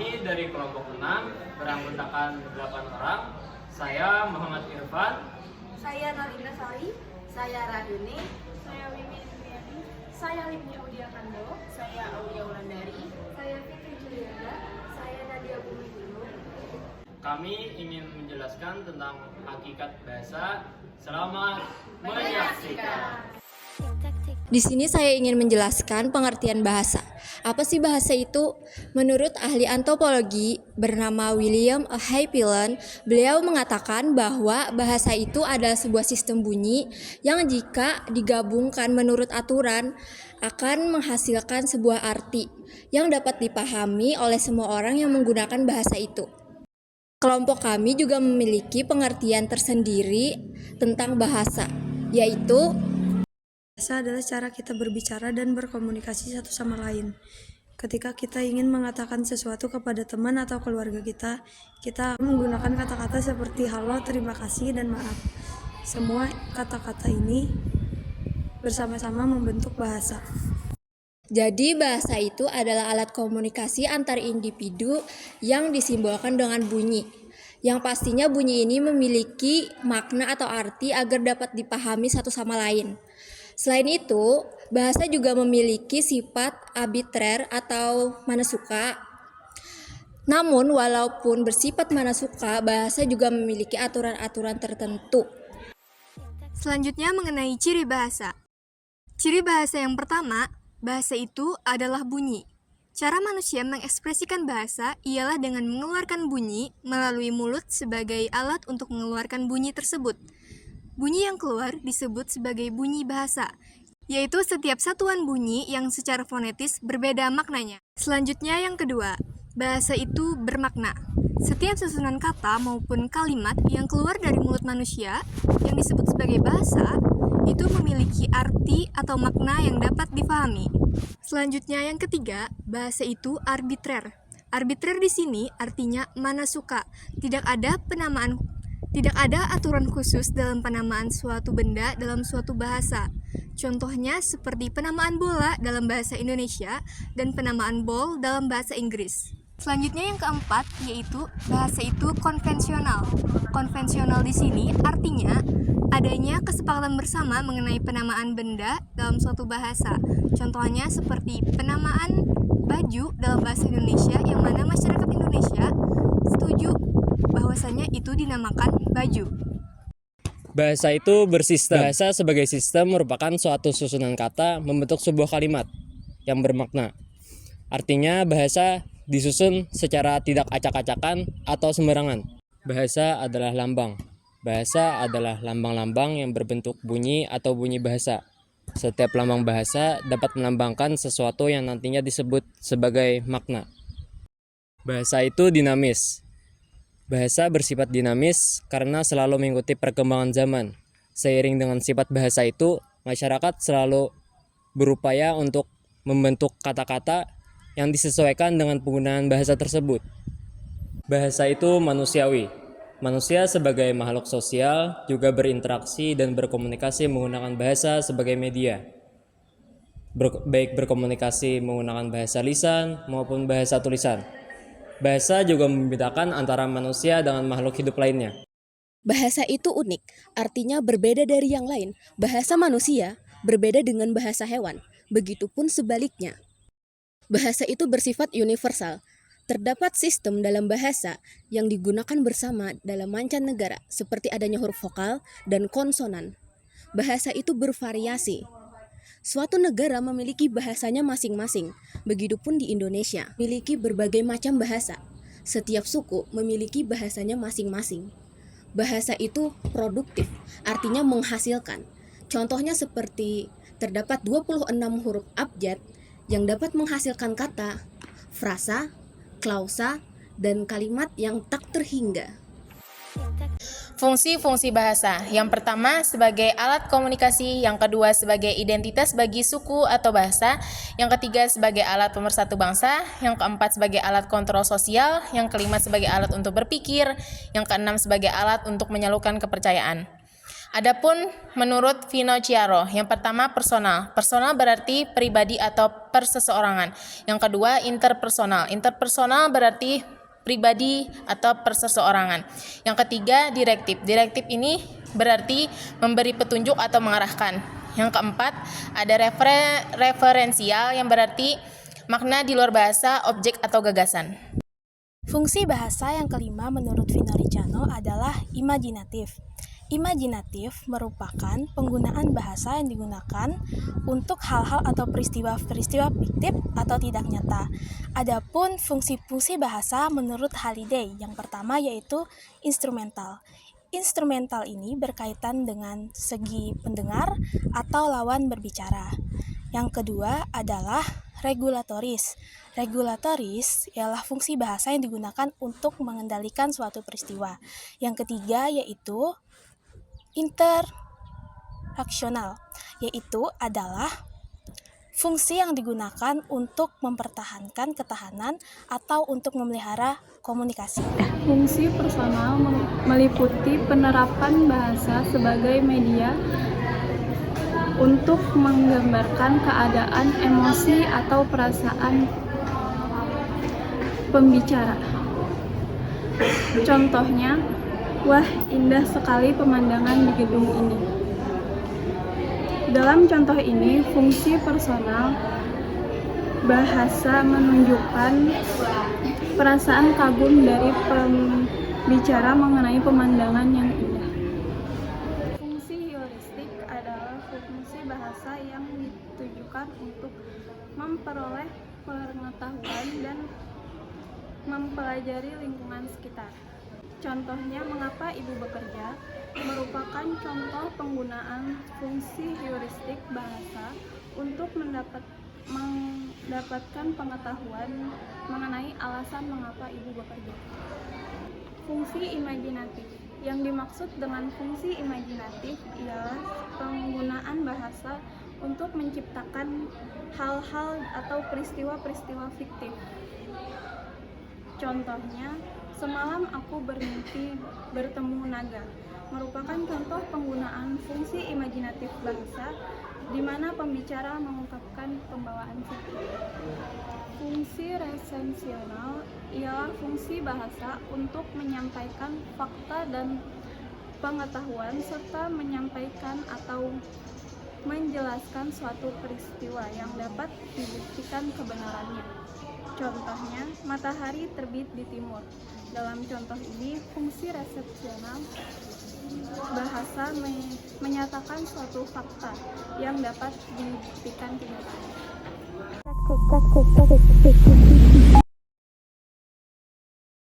Kami dari kelompok 6 beranggotakan 8 orang. Saya Muhammad Irfan. Saya Nalina Sari. Saya Raduni. Saya Wiwi Indriani. Saya Libni Udia Kando. Saya Aulia Wulandari. Saya Fitri Juliana. Saya Nadia Bumi Gunung. Kami ingin menjelaskan tentang hakikat bahasa. Selamat menyaksikan. Di sini saya ingin menjelaskan pengertian bahasa. Apa sih bahasa itu? Menurut ahli antropologi bernama William Hypilon, beliau mengatakan bahwa bahasa itu adalah sebuah sistem bunyi yang jika digabungkan menurut aturan akan menghasilkan sebuah arti yang dapat dipahami oleh semua orang yang menggunakan bahasa itu. Kelompok kami juga memiliki pengertian tersendiri tentang bahasa, yaitu bahasa adalah cara kita berbicara dan berkomunikasi satu sama lain. Ketika kita ingin mengatakan sesuatu kepada teman atau keluarga kita menggunakan kata-kata seperti halo, terima kasih, dan maaf. Semua kata-kata ini bersama-sama membentuk bahasa. Jadi bahasa itu adalah alat komunikasi antar individu yang disimbolkan dengan bunyi. Yang pastinya bunyi ini memiliki makna atau arti agar dapat dipahami satu sama lain. Selain itu, bahasa juga memiliki sifat arbitrer atau mana suka. Namun, walaupun bersifat mana suka, bahasa juga memiliki aturan-aturan tertentu. Selanjutnya mengenai ciri bahasa. Ciri bahasa yang pertama, bahasa itu adalah bunyi. Cara manusia mengekspresikan bahasa ialah dengan mengeluarkan bunyi melalui mulut sebagai alat untuk mengeluarkan bunyi tersebut. Bunyi yang keluar disebut sebagai bunyi bahasa, yaitu setiap satuan bunyi yang secara fonetis berbeda maknanya. Selanjutnya yang kedua, bahasa itu bermakna. Setiap susunan kata maupun kalimat yang keluar dari mulut manusia yang disebut sebagai bahasa itu memiliki arti atau makna yang dapat difahami. Selanjutnya yang ketiga, bahasa itu arbitrer. Arbitrer di sini artinya mana suka. Tidak ada aturan khusus dalam penamaan suatu benda dalam suatu bahasa. Contohnya seperti penamaan bola dalam bahasa Indonesia dan penamaan ball dalam bahasa Inggris. Selanjutnya yang keempat, yaitu bahasa itu konvensional. Konvensional di sini artinya adanya kesepakatan bersama mengenai penamaan benda dalam suatu bahasa. Contohnya seperti penamaan baju dalam bahasa Indonesia yang mana masyarakat Indonesia setuju bahwasanya itu dinamakan baju. Bahasa itu bersistem. Bahasa sebagai sistem merupakan suatu susunan kata membentuk sebuah kalimat yang bermakna. Artinya bahasa disusun secara tidak acak-acakan atau sembarangan. Bahasa adalah lambang. Bahasa adalah lambang-lambang yang berbentuk bunyi atau bunyi bahasa. Setiap lambang bahasa dapat melambangkan sesuatu yang nantinya disebut sebagai makna. Bahasa itu dinamis. Bahasa bersifat dinamis karena selalu mengikuti perkembangan zaman. Seiring dengan sifat bahasa itu, masyarakat selalu berupaya untuk membentuk kata-kata yang disesuaikan dengan penggunaan bahasa tersebut. Bahasa itu manusiawi. Manusia sebagai makhluk sosial juga berinteraksi dan berkomunikasi menggunakan bahasa sebagai media. Baik berkomunikasi menggunakan bahasa lisan maupun bahasa tulisan. Bahasa juga membedakan antara manusia dengan makhluk hidup lainnya. Bahasa itu unik, artinya berbeda dari yang lain. Bahasa manusia berbeda dengan bahasa hewan, begitupun sebaliknya. Bahasa itu bersifat universal. Terdapat sistem dalam bahasa yang digunakan bersama dalam mancanegara, seperti adanya huruf vokal dan konsonan. Bahasa itu bervariasi. Suatu negara memiliki bahasanya masing-masing, begitupun di Indonesia, memiliki berbagai macam bahasa. Setiap suku memiliki bahasanya masing-masing. Bahasa itu produktif, artinya menghasilkan. Contohnya seperti terdapat 26 huruf abjad yang dapat menghasilkan kata, frasa, klausa, dan kalimat yang tak terhingga. Fungsi-fungsi bahasa. Yang pertama sebagai alat komunikasi, yang kedua sebagai identitas bagi suku atau bahasa, yang ketiga sebagai alat pemersatu bangsa, yang keempat sebagai alat kontrol sosial, yang kelima sebagai alat untuk berpikir, yang keenam sebagai alat untuk menyalurkan kepercayaan. Adapun menurut Finocchiaro, yang pertama personal. Personal berarti pribadi atau perseseorangan. Yang kedua interpersonal. Interpersonal berarti pribadi atau perseseorangan. Yang ketiga direktif. Direktif ini berarti memberi petunjuk atau mengarahkan. Yang keempat ada referensial yang berarti makna di luar bahasa, objek atau gagasan. Fungsi bahasa yang kelima menurut Finocchiaro adalah imajinatif. Imajinatif merupakan penggunaan bahasa yang digunakan untuk hal-hal atau peristiwa-peristiwa fiktif atau tidak nyata. Adapun fungsi-fungsi bahasa menurut Halliday, yang pertama yaitu instrumental. Instrumental ini berkaitan dengan segi pendengar atau lawan berbicara. Yang kedua adalah regulatoris. Regulatoris ialah fungsi bahasa yang digunakan untuk mengendalikan suatu peristiwa. Yang ketiga yaitu interaksional, yaitu adalah fungsi yang digunakan untuk mempertahankan ketahanan atau untuk memelihara komunikasi. Fungsi personal meliputi penerapan bahasa sebagai media untuk menggambarkan keadaan emosi atau perasaan pembicara. Contohnya, wah, indah sekali pemandangan di gedung ini. Dalam contoh ini, fungsi personal bahasa menunjukkan perasaan kagum dari pembicara mengenai pemandangan yang indah. Fungsi heuristik adalah fungsi bahasa yang ditujukan untuk memperoleh pengetahuan dan mempelajari lingkungan sekitar. Contohnya, mengapa ibu bekerja merupakan contoh penggunaan fungsi heuristik bahasa untuk mendapatkan pengetahuan mengenai alasan mengapa ibu bekerja. Fungsi imajinatif. Yang dimaksud dengan fungsi imajinatif ialah penggunaan bahasa untuk menciptakan hal-hal atau peristiwa-peristiwa fiktif. Contohnya, semalam aku bermimpi bertemu naga, merupakan contoh penggunaan fungsi imajinatif bahasa di mana pembicara mengungkapkan pembawaan fiktif. Fungsi resensional ialah fungsi bahasa untuk menyampaikan fakta dan pengetahuan serta menyampaikan atau menjelaskan suatu peristiwa yang dapat dibuktikan kebenarannya. Contohnya, matahari terbit di timur. Dalam contoh ini, fungsi resepsional bahasa menyatakan suatu fakta yang dapat dibuktikan kenyataannya.